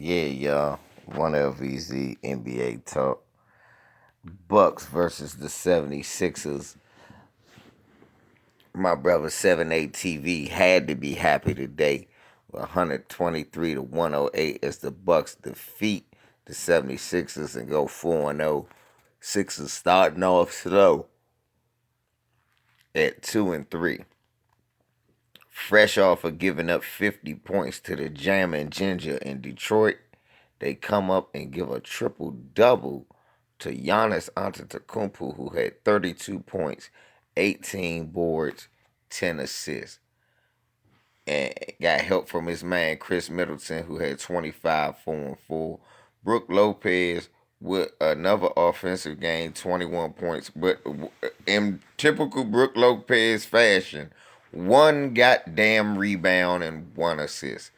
Yeah, y'all. One LVZ NBA talk. Bucks versus the 76ers. My brother 7-8 TV had to be happy today. 123 to 108 as the Bucks defeat the 76ers and go 4-0. Sixers starting off slow at 2-3. Fresh off of giving up 50 points to the Jam and Ginger in Detroit, they come up and give a triple double to Giannis Antetokounmpo, who had 32 points, 18 boards, 10 assists, and got help from his man Chris Middleton, who had 25, 4 and 4. Brook Lopez with another offensive game, 21 points, but in typical Brook Lopez fashion, one goddamn rebound and one assist.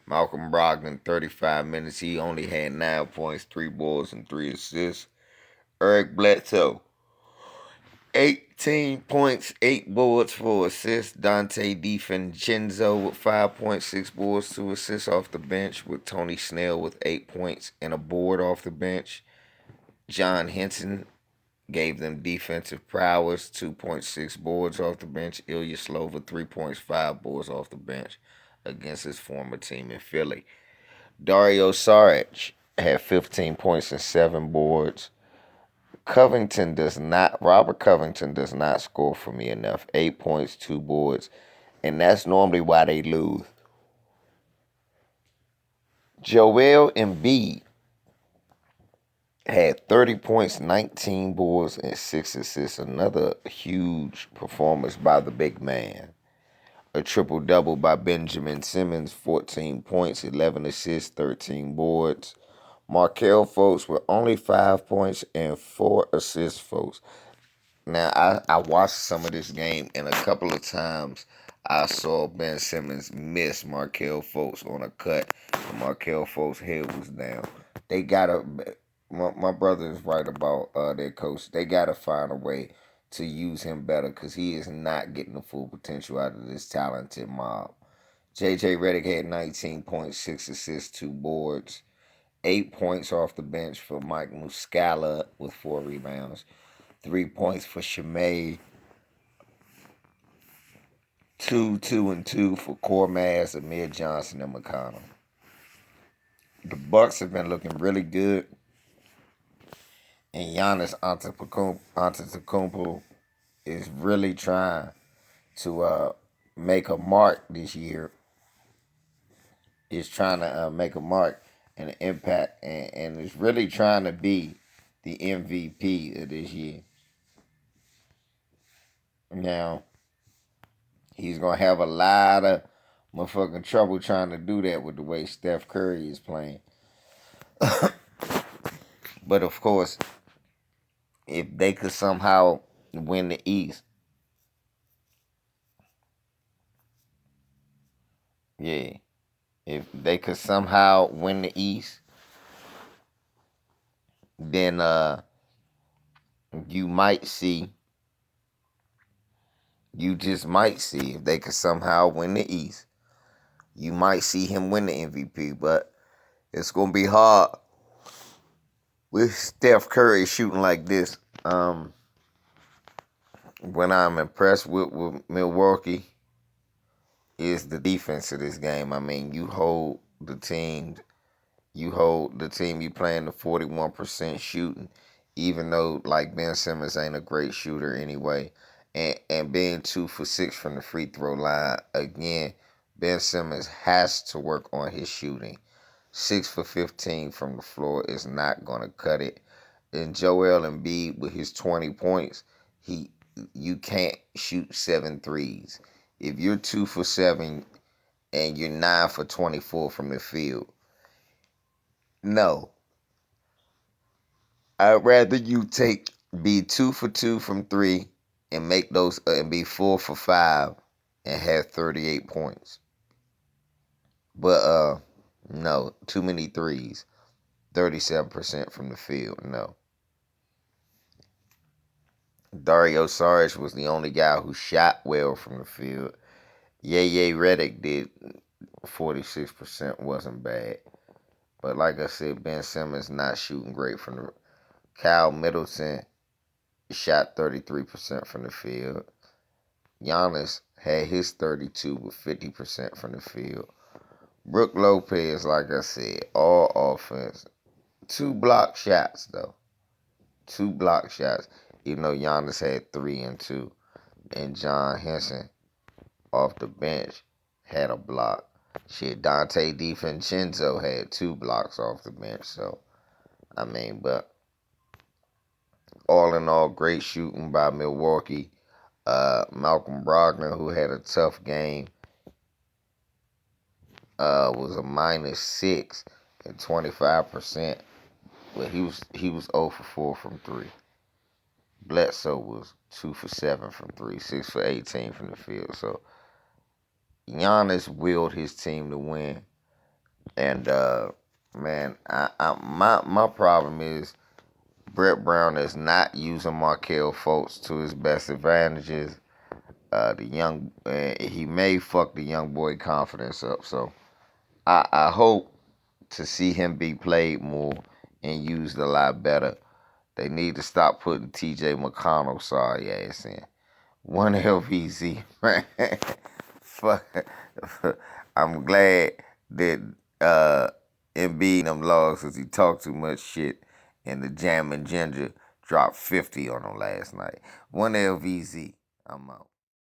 Malcolm Brogdon, 35 minutes. He only had 9 points, 3 boards, and 3 assists. Eric Bledsoe, 18 points, 8 boards, 4 assists. Dante DiVincenzo with 5.6 boards, 2 assists off the bench, with Tony Snell with 8 points and a board off the bench. John Henson gave them defensive prowess, 2.6 boards off the bench. Ilya Slova, 3.5 boards off the bench against his former team in Philly. Dario Saric had 15 points and 7 boards. Robert Covington does not score for me enough. 8 points, 2 boards. And that's normally why they lose. Joel Embiid had 30 points, 19 boards, and 6 assists. Another huge performance by the big man. A triple-double by Benjamin Simmons, 14 points, 11 assists, 13 boards. Markelle Fultz with only 5 points and 4 assists, folks. Now, I watched some of this game, and a couple of times I saw Ben Simmons miss Markelle Fultz on a cut, and Markelle Fultz' head was down. They gotta, my brother is right about their coach. They gotta find a way to use him better because he is not getting the full potential out of this talented mob. JJ Redick had 19.6 assists, 2 boards. 8 points off the bench for Mike Muscala with 4 rebounds. 3 points for Shimei. 2 and 2 for Kormaz, Amir Johnson, and McConnell. The Bucks have been looking really good. And Giannis Antetokounmpo is really trying to make a mark this year. Is trying to make a mark and an impact, and is really trying to be the MVP of this year. Now, he's going to have a lot of motherfucking trouble trying to do that with the way Steph Curry is playing. But, of course, if they could somehow win the East, yeah, if they could somehow win the East, then you might see, you just might see, if they could somehow win the East, you might see him win the MVP. But it's going to be hard with Steph Curry shooting like this. When I'm impressed with Milwaukee is the defense of this game. I mean, you hold the team you playing the 41% shooting, even though like Ben Simmons ain't a great shooter anyway. And being 2 for 6 from the free throw line, again, Ben Simmons has to work on his shooting. 6 for 15 from the floor is not gonna cut it. And Joel Embiid with his 20 points, you can't shoot 7 threes. If you're 2 for 7 and you're 9 for 24 from the field, no. I'd rather you be 2 for 2 from 3 and make those and be 4 for 5 and have 38 points. But no, too many threes. 37% from the field. No. Dario Saric was the only guy who shot well from the field. JJ Redick did 46%, wasn't bad. But like I said, Ben Simmons not shooting great from the. Kyle Middleton shot 33% from the field. Giannis had his 32 with 50% from the field. Brook Lopez, like I said, all offense. 2 block shots though. 2 block shots. Even though Giannis had 3 and 2. And John Henson off the bench had a block. Shit, Dante DiVincenzo had 2 blocks off the bench. So, I mean, but all in all, great shooting by Milwaukee. Malcolm Brogdon, who had a tough game, was a -6 and 25%. But he was 0 for 4 from 3. Bledsoe was 2 for 7 from 3, 6 for 18 from the field. So Giannis willed his team to win. And man, my problem is Brett Brown is not using Markelle Fultz to his best advantages. He may fuck the young boy confidence up. So I hope to see him be played more and used a lot better. They need to stop putting T.J. McConnell sorry ass in. One LVZ, man. Fuck. I'm glad that Embiid them lost because he talked too much shit and the Jam and Ginger dropped 50 on him last night. One LVZ. I'm out.